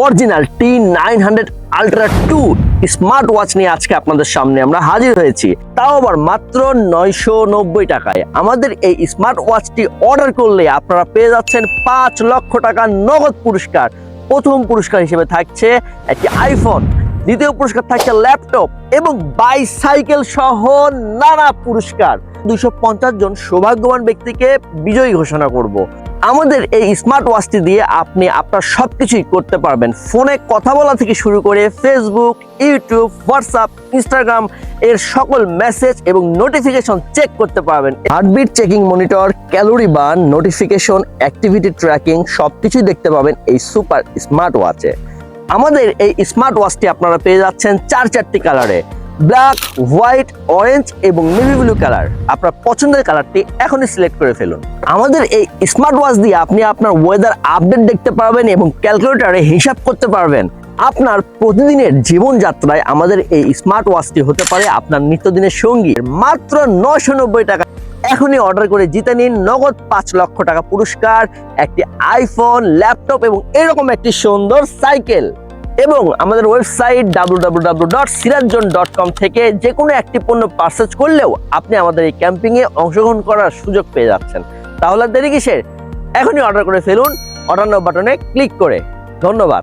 Original T900 Ultra 2 smart watch নিয়ে আজকে আপনাদের সামনে আমরা হাজির হয়েছি, তাও আবার মাত্র 990 টাকায়। আমাদের এই স্মার্ট ওয়াচটি অর্ডার করলে আপনারা পেয়ে যাচ্ছেন 5 লক্ষ টাকা নগদ পুরস্কার। প্রথম পুরস্কার হিসেবে থাকছে একটি আইফোন, দ্বিতীয় পুরস্কার থাকছে ল্যাপটপ এবং বাইসাইকেল সহ নানা পুরস্কার। 250 জন সৌভাগ্যবান ব্যক্তিকে বিজয়ী ঘোষণা করব। আমাদের এই স্মার্ট ওয়াচটি দিয়ে আপনি আপনার সবকিছুই করতে পারবেন। ফোনে কথা বলা থেকে শুরু করে ফেসবুক, ইউটিউব, হোয়াটসঅ্যাপ, ইনস্টাগ্রাম এর সকল মেসেজ এবং নোটিফিকেশন চেক করতে পারবেন। Heartbeat checking monitor, calorie burn, notification, activity tracking সবকিছুই দেখতে পাবেন এই সুপার স্মার্ট ওয়াচে। আমাদের এই স্মার্ট ওয়াচটি আপনারা পেয়ে যাচ্ছেন চারটি কালারে, ব্ল্যাক, হোয়াইট, অরেঞ্জ এবং নেভি ব্লু কালার। আপনার পছন্দের কালারটি এখনই সিলেক্ট করে ফেলুন। আমাদের এই স্মার্ট ওয়াচ দিয়ে আপনি আপনার ওয়েদার আপডেট দেখতে পারবেন এবং ক্যালকুলেটরে হিসাব করতে পারবেন। আপনার প্রতিদিনের জীবনযাত্রায় আমাদের এই স্মার্ট ওয়াচটি হতে পারে আপনার নিত্যদিনের সঙ্গী। মাত্র 990 টাকা। এখনই অর্ডার করে জিতে নিন নগদ 5 লক্ষ টাকা পুরস্কার, একটি আইফোন, ল্যাপটপ এবং এরকম একটি সুন্দর সাইকেল। এবং আমাদের ওয়েবসাইট www.sirajjon.com থেকে যে কোনো একটি পণ্য পারচেজ করলেও আপনি আমাদের এই ক্যাম্পিংয়ে অংশগ্রহণ করার সুযোগ পেয়ে যাচ্ছেন। তাহলে দেরি কিসের? এখনই অর্ডার করে ফেলুন অর্ডার নাও বাটনে ক্লিক করে। ধন্যবাদ।